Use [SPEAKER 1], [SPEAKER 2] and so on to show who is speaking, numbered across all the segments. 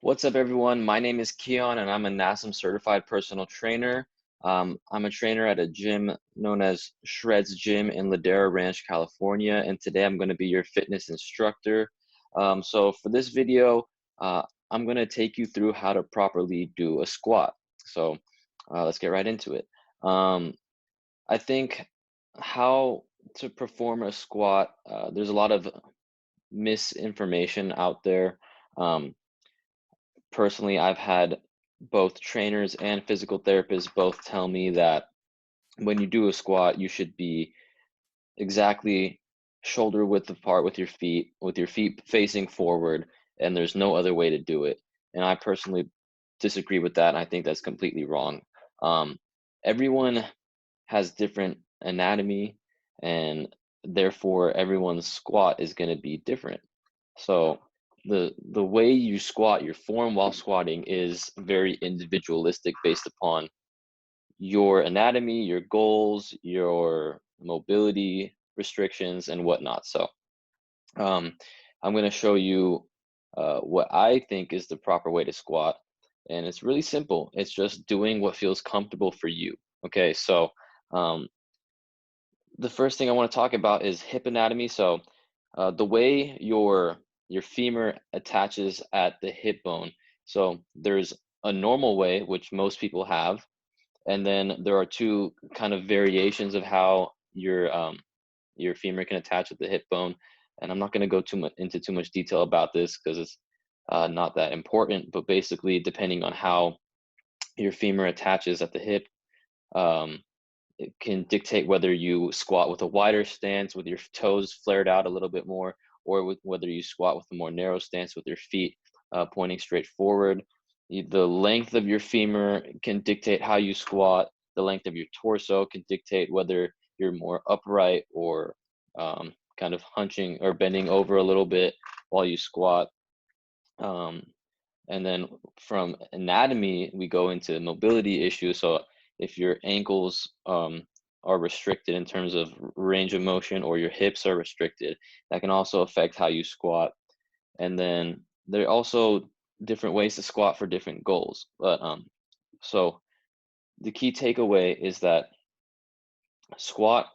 [SPEAKER 1] What's up, everyone? My name is Keon, and I'm a NASM certified personal trainer. I'm a trainer at a gym known as Shreds Gym in Ladera Ranch, California, and today I'm going to be your fitness instructor. So for this video, I'm going to take you through how to properly do a squat. So let's get right into it. I think how to perform a squat, there's a lot of misinformation out there. Um, Personally, I've had both trainers and physical therapists both tell me that when you do a squat, you should be exactly shoulder width apart with your feet facing forward, and there's no other way to do it. And I personally disagree with that. And I think that's completely wrong. Um, Everyone has different anatomy, and therefore everyone's squat is going to be different. So the way you squat, your form while squatting is very individualistic based upon your anatomy, your goals, your mobility restrictions, and whatnot. So um, I'm going to show you what I think is the proper way to squat, and it's really simple. It's just doing what feels comfortable for you. Okay, so um, the first thing I want to talk about is hip anatomy. So the way your femur attaches at the hip bone. So there's a normal way, which most people have, and then there are two kind of variations of how your femur can attach at the hip bone. And I'm not going to go into too much detail about this because it's not that important. But basically, depending on how your femur attaches at the hip, um, it can dictate whether you squat with a wider stance with your toes flared out a little bit more, or whether you squat with a more narrow stance with your feet pointing straight forward. The length of your femur can dictate how you squat. The length of your torso can dictate whether you're more upright or kind of hunching or bending over a little bit while you squat. Um, and then from anatomy, we go into mobility issues. So if your ankles are restricted in terms of range of motion, or your hips are restricted, that can also affect how you squat. And then there are also different ways to squat for different goals. But so the key takeaway is that squat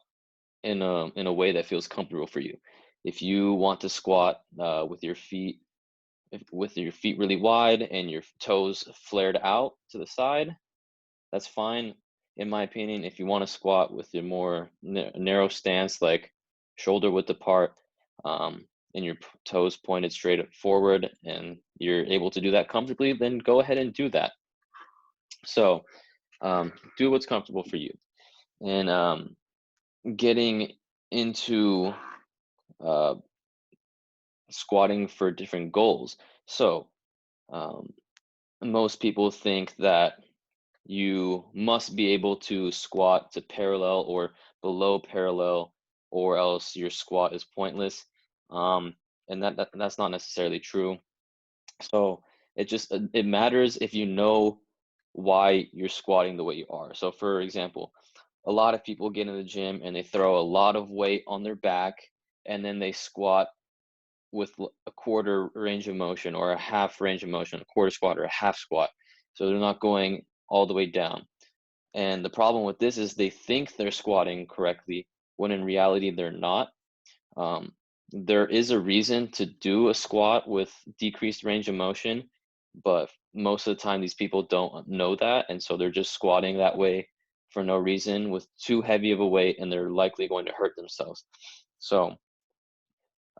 [SPEAKER 1] in a way that feels comfortable for you. If you want to squat with your feet really wide and your toes flared out to the side, that's fine. In my opinion, if you want to squat with your more narrow stance, like shoulder width apart, and your toes pointed straight forward, and you're able to do that comfortably, then go ahead and do that. So do what's comfortable for you. And getting into uh, squatting for different goals. So um, most people think that you must be able to squat to parallel or below parallel, or else your squat is pointless. And that's not necessarily true. So it matters if you know why you're squatting the way you are. So for example, a lot of people get in the gym and they throw a lot of weight on their back, and then they squat with a quarter range of motion or a half range of motion, a quarter squat or a half squat. So they're not going all the way down. And the problem with this is they think they're squatting correctly when in reality they're not. Um, there is a reason to do a squat with decreased range of motion, but most of the time these people don't know that. And so they're just squatting that way for no reason with too heavy of a weight, and they're likely going to hurt themselves. So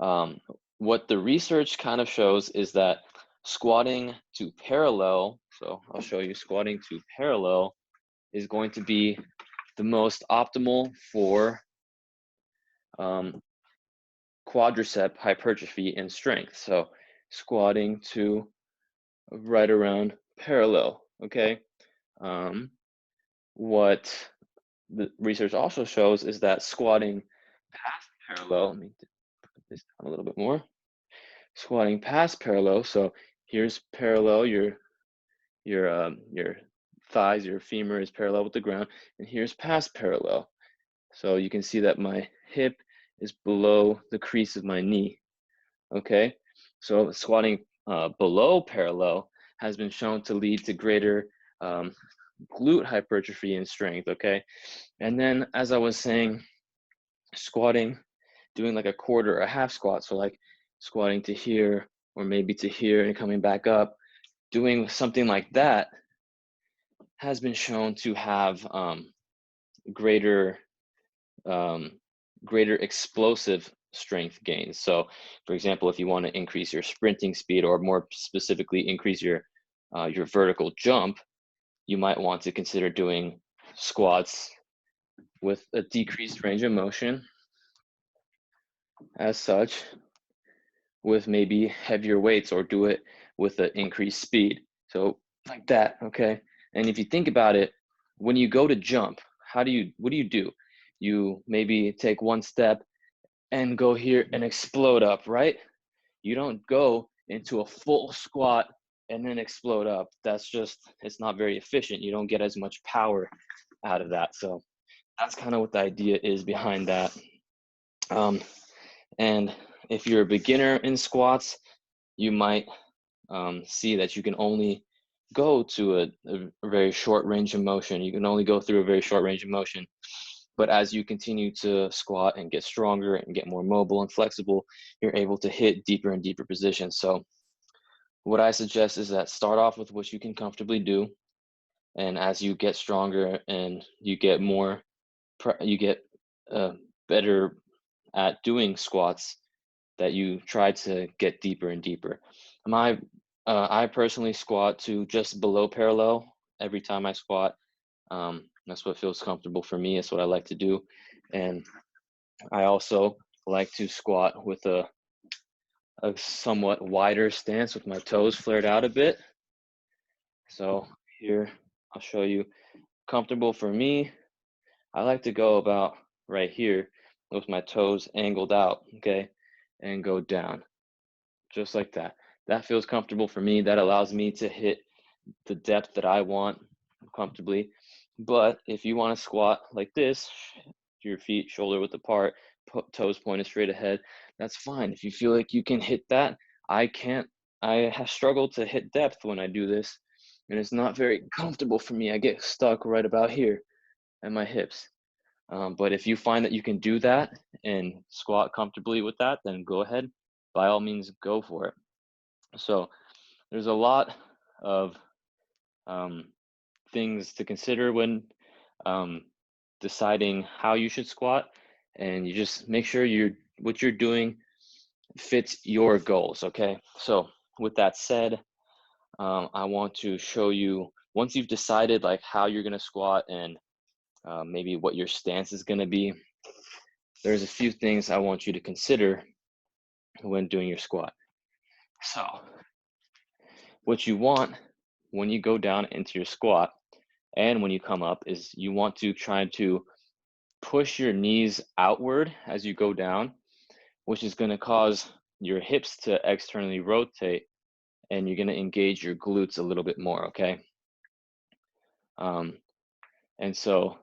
[SPEAKER 1] um, what the research kind of shows is that squatting to parallel, so I'll show you squatting to parallel, is going to be the most optimal for um, quadricep hypertrophy and strength. So squatting to right around parallel, okay? Um, what the research also shows is that squatting past parallel, let me put this down a little bit more, squatting past parallel, so here's parallel, your thighs, your femur is parallel with the ground, and here's past parallel. So you can see that my hip is below the crease of my knee, okay? So squatting below parallel, has been shown to lead to greater glute hypertrophy and strength, okay? And then, as I was saying, squatting, doing like a quarter or a half squat, so like squatting to here or maybe to here and coming back up, doing something like that has been shown to have greater greater explosive strength gains. So, for example, if you want to increase your sprinting speed, or more specifically, increase your vertical jump, you might want to consider doing squats with a decreased range of motion, as such, with maybe heavier weights, or do it with an increased speed. So like that, okay? And if you think about it, when you go to jump, what do you do? You maybe take one step and go here and explode up, right? You don't go into a full squat and then explode up. That's just, it's not very efficient. You don't get as much power out of that. So that's kind of what the idea is behind that. And if you're a beginner in squats, you might see that you can only go to a very short range of motion. You can only go through a very short range of motion. But as you continue to squat and get stronger and get more mobile and flexible, you're able to hit deeper and deeper positions. So what I suggest is that start off with what you can comfortably do. And as you get stronger and you get more, you get better at doing squats, that you try to get deeper and deeper. I personally squat to just below parallel every time I squat. That's what feels comfortable for me. It's what I like to do. And I also like to squat with a somewhat wider stance with my toes flared out a bit. So here, I'll show you. Comfortable for me, I like to go about right here with my toes angled out, okay, and go down, just like that. That feels comfortable for me. That allows me to hit the depth that I want comfortably. But if you want to squat like this, your feet shoulder width apart, toes pointed straight ahead, that's fine. If you feel like you can hit that, I can't. I have struggled to hit depth when I do this, and it's not very comfortable for me. I get stuck right about here at my hips. But if you find that you can do that and squat comfortably with that, then go ahead. By all means, go for it. So there's a lot of things to consider when deciding how you should squat, and you just make sure what you're doing fits your goals. Okay, so with that said, I want to show you, once you've decided like how you're going to squat and maybe what your stance is going to be, there's a few things I want you to consider when doing your squat. So what you want when you go down into your squat and when you come up is you want to try to push your knees outward as you go down, which is going to cause your hips to externally rotate, and you're going to engage your glutes a little bit more, okay? And so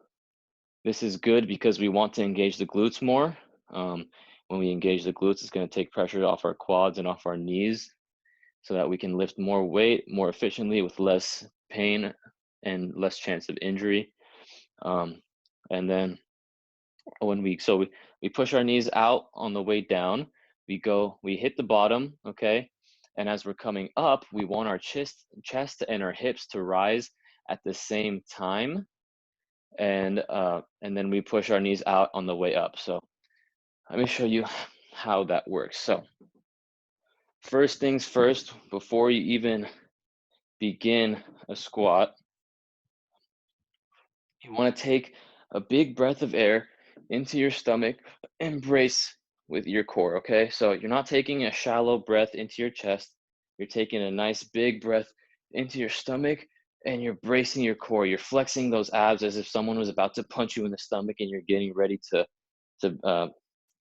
[SPEAKER 1] this is good because we want to engage the glutes more. When we engage the glutes, it's going to take pressure off our quads and off our knees so that we can lift more weight more efficiently with less pain and less chance of injury. And then when we push our knees out on the way down, we hit the bottom, okay? And as we're coming up, we want our chest and our hips to rise at the same time. And then we push our knees out on the way up. So let me show you how that works. So first things first, before you even begin a squat, you want to take a big breath of air into your stomach and brace with your core, okay? So you're not taking a shallow breath into your chest. You're taking a nice big breath into your stomach, and you're bracing your core. You're flexing those abs as if someone was about to punch you in the stomach, and you're getting ready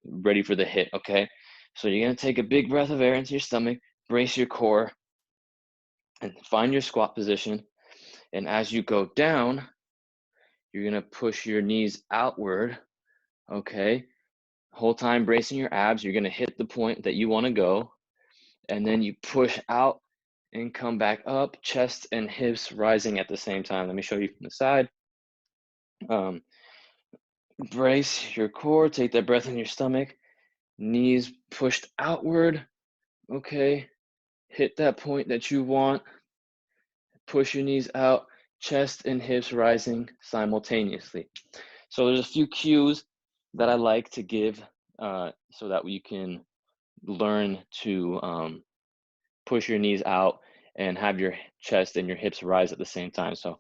[SPEAKER 1] ready for the hit, okay? So you're gonna take a big breath of air into your stomach, brace your core, and find your squat position. And as you go down, you're gonna push your knees outward, okay? Whole time bracing your abs, you're gonna hit the point that you wanna go, and then you push out and come back up, chest and hips rising at the same time. Let me show you from the side. Brace your core, take that breath in your stomach, knees pushed outward. Okay, hit that point that you want, push your knees out, chest and hips rising simultaneously. So there's a few cues that I like to give so that you can learn to push your knees out and have your chest and your hips rise at the same time. So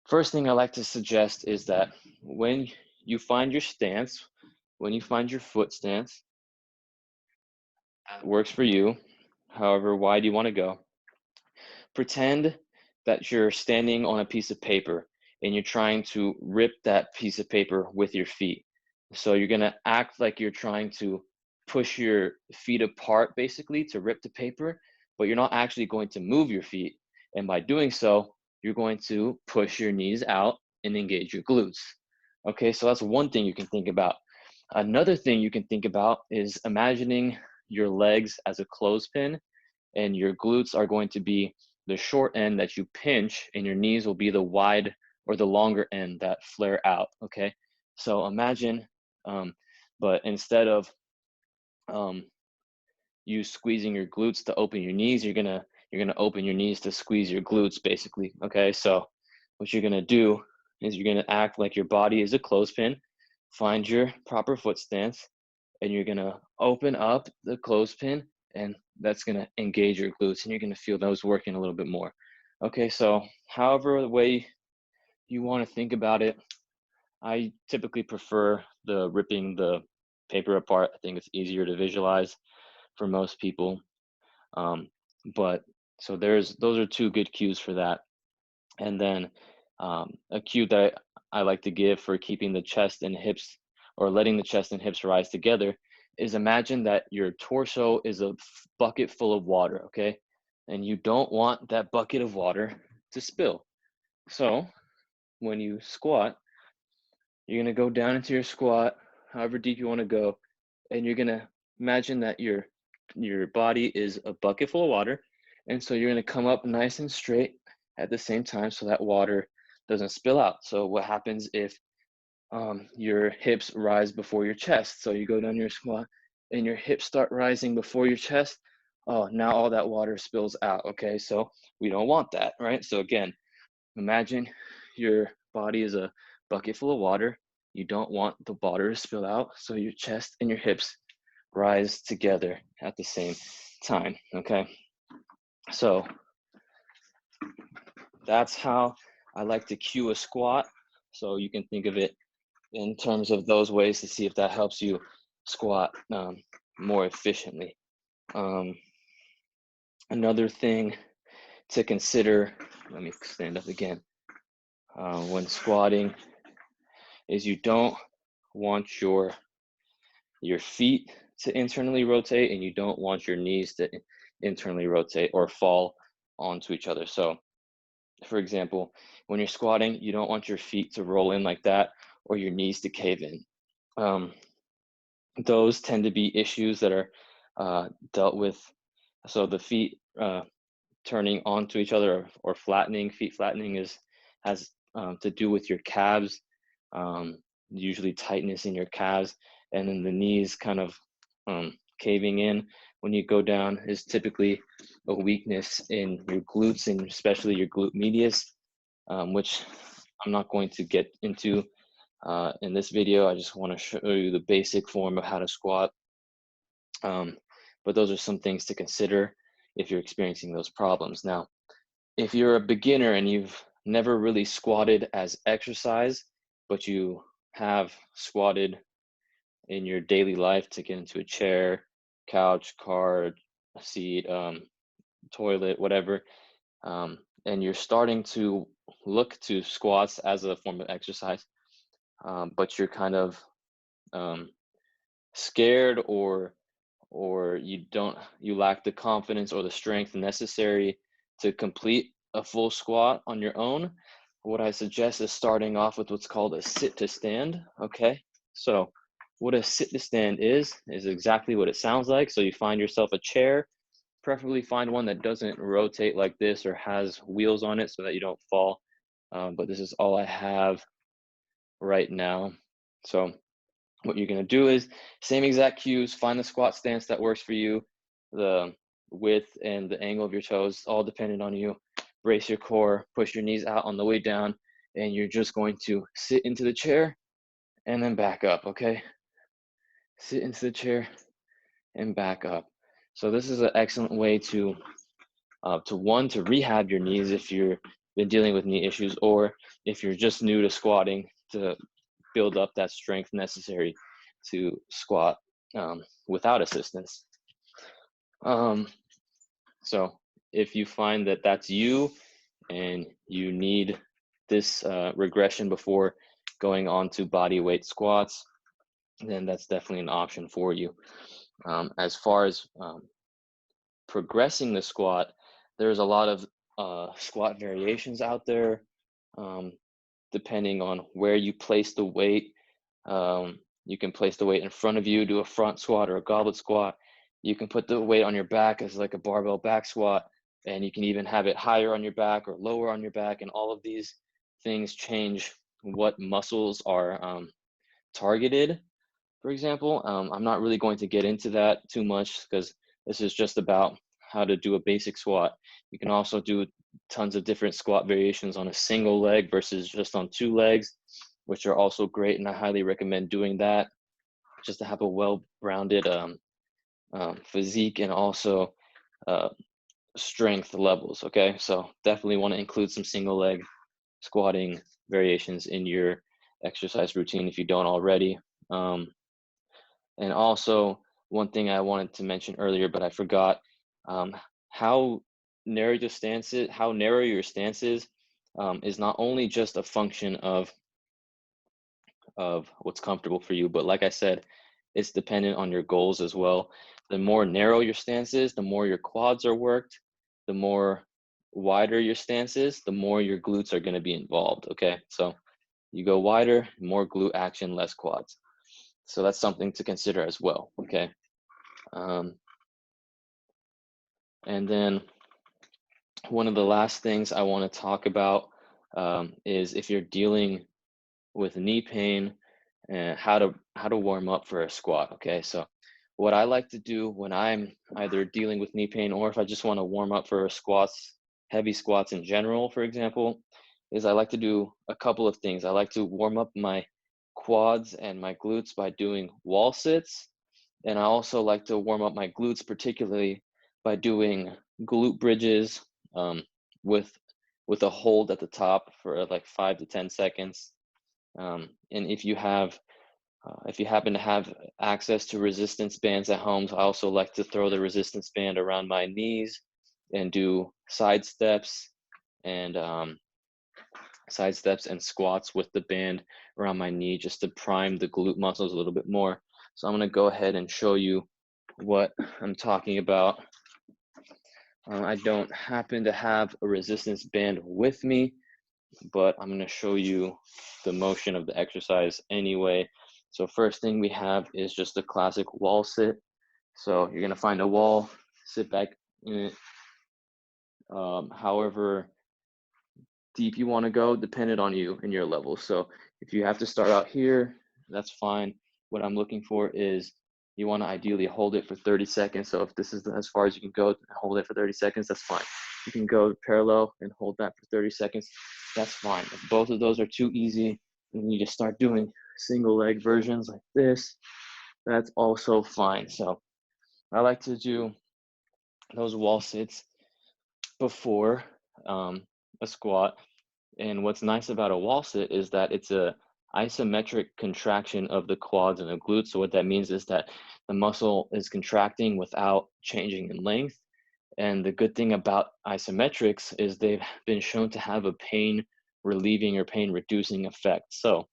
[SPEAKER 1] first thing I like to suggest is that when you find your stance, when you find your foot stance, that works for you, however wide you want to go, pretend that you're standing on a piece of paper and you're trying to rip that piece of paper with your feet. So you're going to act like you're trying to push your feet apart basically to rip the paper, but you're not actually going to move your feet. And by doing so, you're going to push your knees out and engage your glutes. Okay, so that's one thing you can think about. Another thing you can think about is imagining your legs as a clothespin and your glutes are going to be the short end that you pinch and your knees will be the wide or the longer end that flare out. Okay, so imagine but instead of you squeezing your glutes to open your knees, you're gonna open your knees to squeeze your glutes basically. Okay, so what you're gonna do is you're gonna act like your body is a clothespin, find your proper foot stance, and you're gonna open up the clothespin, and that's gonna engage your glutes, and you're gonna feel those working a little bit more. Okay, so however the way you want to think about it, I typically prefer the ripping the paper apart. I think it's easier to visualize for most people. But so those are two good cues for that. And then a cue that I like to give for keeping the chest and hips or letting the chest and hips rise together is imagine that your torso is a bucket full of water, okay? And you don't want that bucket of water to spill. So when you squat, you're gonna go down into your squat, however deep you want to go, and you're gonna imagine that your body is a bucket full of water, and so you're gonna come up nice and straight at the same time so that water doesn't spill out. So what happens if your hips rise before your chest? So you go down your squat and your hips start rising before your chest. Oh, now all that water spills out. Okay, so we don't want that, right? So again, imagine your body is a bucket full of water. You don't want the water to spill out, so your chest and your hips rise together at the same time, okay? So that's how I like to cue a squat. So you can think of it in terms of those ways to see if that helps you squat more efficiently. Another thing to consider, let me stand up again, when squatting is you don't want your feet to internally rotate and you don't want your knees to internally rotate or fall onto each other. So for example, when you're squatting, you don't want your feet to roll in like that or your knees to cave in. Those tend to be issues that are dealt with. So the feet turning onto each other or flattening, feet flattening has to do with your calves, usually tightness in your calves, and then the knees kind of caving in when you go down is typically a weakness in your glutes and especially your glute medius, which I'm not going to get into in this video. I just want to show you the basic form of how to squat. But those are some things to consider if you're experiencing those problems. Now, if you're a beginner and you've never really squatted as exercise, but you have squatted in your daily life to get into a chair, couch, car, seat, toilet, whatever, and you're starting to look to squats as a form of exercise, but you're kind of scared or you lack the confidence or the strength necessary to complete a full squat on your own, what I suggest is starting off with what's called a sit to stand. Okay, so what a sit to stand is exactly what it sounds like. So you find yourself a chair Preferably find one that doesn't rotate like this or has wheels on it so that you don't fall. But this is all I have right now. So what you're gonna do is same exact cues, find the squat stance that works for you, the width and the angle of your toes, all dependent on you. Brace your core, push your knees out on the way down, and you're just going to sit into the chair and then back up, okay? Sit into the chair and back up. So this is an excellent way to rehab your knees if you've been dealing with knee issues, or if you're just new to squatting, to build up that strength necessary to squat without assistance. So if you find that that's you and you need this regression before going on to body weight squats, then that's definitely an option for you. As far as progressing the squat, there's a lot of squat variations out there, depending on where you place the weight. You can place the weight in front of you, do a front squat or a goblet squat. You can put the weight on your back as like a barbell back squat, and you can even have it higher on your back or lower on your back. And all of these things change what muscles are targeted. For example, I'm not really going to get into that too much because this is just about how to do a basic squat. You can also do tons of different squat variations on a single leg versus just on 2 legs, which are also great, and I highly recommend doing that just to have a well-rounded physique and also strength levels, okay? So definitely want to include some single leg squatting variations in your exercise routine if you don't already. And also, one thing I wanted to mention earlier, but I forgot, how narrow your stance is not only just a function of what's comfortable for you, but like I said, it's dependent on your goals as well. The more narrow your stance is, the more your quads are worked. The more wider your stance is, the more your glutes are going to be involved, okay? So you go wider, more glute action, less quads. So that's something to consider as well, okay? And then one of the last things I want to talk about is if you're dealing with knee pain, and how to warm up for a squat, okay? So what I like to do when I'm either dealing with knee pain or if I just want to warm up for squats, heavy squats in general, for example, is I like to do a couple of things. I like to warm up my quads and my glutes by doing wall sits. And I also like to warm up my glutes, particularly by doing glute bridges with a hold at the top for like 5 to 10 seconds. And if you happen to have access to resistance bands at home, so I also like to throw the resistance band around my knees and do side steps and squats with the band around my knee just to prime the glute muscles a little bit more. So I'm going to go ahead and show you what I'm talking about. I don't happen to have a resistance band with me, but I'm going to show you the motion of the exercise anyway. So first thing we have is just a classic wall sit. So you're going to find a wall, sit back in it, however deep you want to go, dependent on you and your level. So if you have to start out here, that's fine. What I'm looking for is you want to ideally hold it for 30 seconds. So if this is as far as you can go, hold it for 30 seconds, that's fine. You can go parallel and hold that for 30 seconds, that's fine. If both of those are too easy and you just start doing single leg versions like this, that's also fine. So I like to do those wall sits before a squat. And what's nice about a wall sit is that it's a isometric contraction of the quads and the glutes. So what that means is that the muscle is contracting without changing in length. And the good thing about isometrics is they've been shown to have a pain relieving or pain reducing effect. So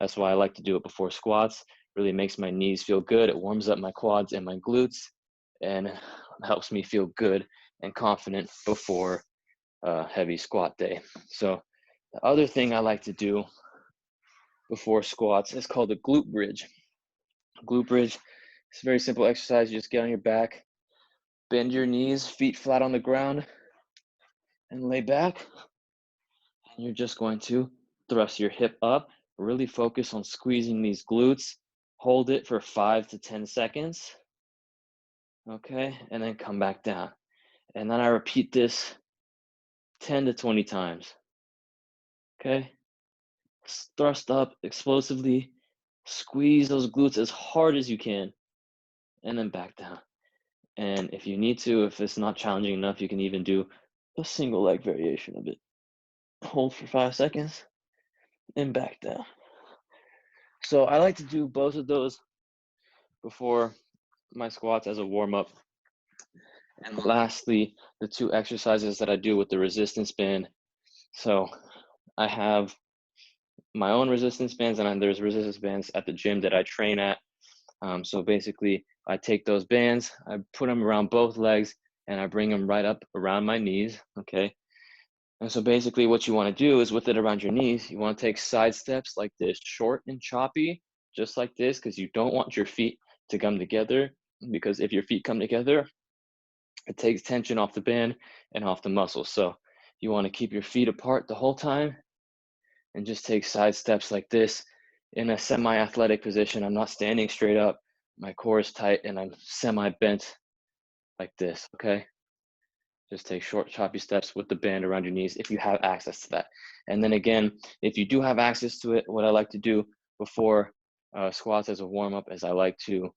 [SPEAKER 1] that's why I like to do it before squats. Really makes my knees feel good. It warms up my quads and my glutes and helps me feel good and confident before heavy squat day. So the other thing I like to do before squats is called a glute bridge. Glute bridge is a very simple exercise. You just get on your back, Bend your knees, feet flat on the ground, and lay back. And you're just going to thrust your hip up, really focus on squeezing these glutes. Hold it for 5 to 10 seconds. Okay, and then come back down. And then I repeat this 10 to 20 times. Okay, thrust up explosively, squeeze those glutes as hard as you can, and then back down. And if you need to, if it's not challenging enough, you can even do a single leg variation of it. Hold for 5 seconds and back down. So I like to do both of those before my squats as a warm-up. And lastly, the 2 exercises that I do with the resistance band. So I have my own resistance bands, and then there's resistance bands at the gym that I train at. So basically, I take those bands, I put them around both legs, and I bring them right up around my knees, okay? And so basically what you want to do is with it around your knees, you want to take side steps like this, short and choppy, just like this, because you don't want your feet to come together, because if your feet come together, it takes tension off the band and off the muscle. So you want to keep your feet apart the whole time and just take side steps like this in a semi-athletic position. I'm not standing straight up, my core is tight, and I'm semi-bent like this, okay? Just take short, choppy steps with the band around your knees if you have access to that. And then again, if you do have access to it, what I like to do before squats as a warm-up is I like to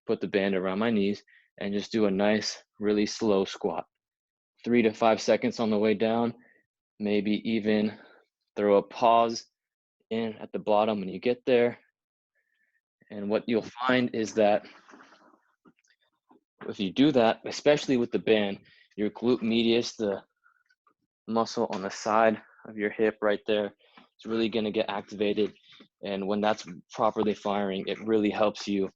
[SPEAKER 1] put the band around my knees and just do a nice, really slow squat. 3 to 5 seconds on the way down, maybe even throw a pause in at the bottom when you get there. And what you'll find is that if you do that, especially with the band, your glute medius, the muscle on the side of your hip right there, it's really going to get activated. And when that's properly firing, it really helps you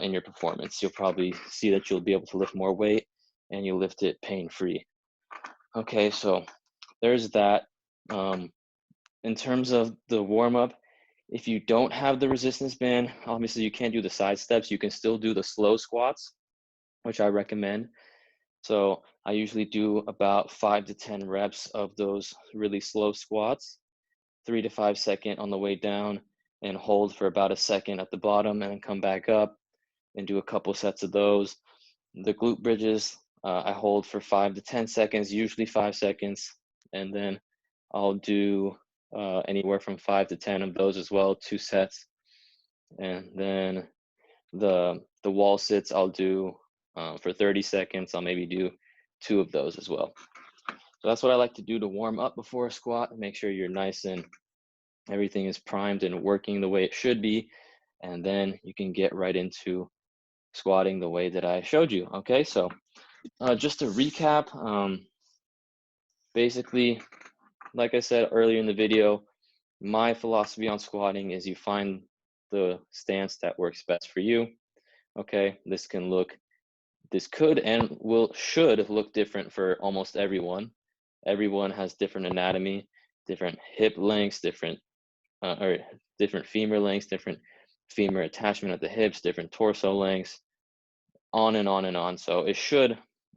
[SPEAKER 1] in your performance. You'll probably see that you'll be able to lift more weight and you lift it pain-free. Okay, so there's that. In terms of the warm-up, if you don't have the resistance band, obviously you can't do the side steps. You can still do the slow squats, which I recommend. So I usually do about 5 to 10 reps of those really slow squats, 3 to 5 seconds on the way down, and hold for about a second at the bottom, and then come back up and do a couple sets of those. The glute bridges, I hold for 5 to 10 seconds, usually 5 seconds, and then I'll do anywhere from 5 to 10 of those as well, 2 sets. And then the wall sits I'll do for 30 seconds. I'll maybe do 2 of those as well. So that's what I like to do to warm up before a squat and make sure you're nice and everything is primed and working the way it should be. And then you can get right into squatting the way that I showed you. Okay, so just to recap, basically, like I said earlier in the video, my philosophy on squatting is you find the stance that works best for you. Okay, this could and should look different for almost everyone. Everyone has different anatomy, different hip lengths, different femur lengths, different femur attachment at the hips, different torso lengths, on and on and on. So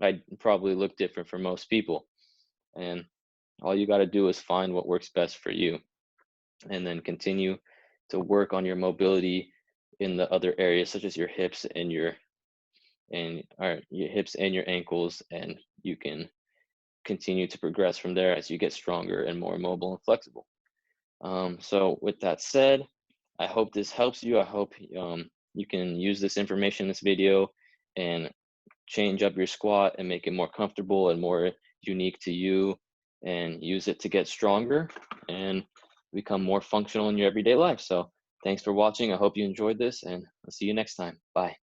[SPEAKER 1] I'd probably look different for most people. And all you got to do is find what works best for you and then continue to work on your mobility in the other areas, such as your hips and your hips and your ankles, and you can continue to progress from there as you get stronger and more mobile and flexible. So with that said, I hope this helps you. I hope you can use this information in this video and change up your squat and make it more comfortable and more unique to you, and use it to get stronger and become more functional in your everyday life. So thanks for watching. I hope you enjoyed this, and I'll see you next time. Bye.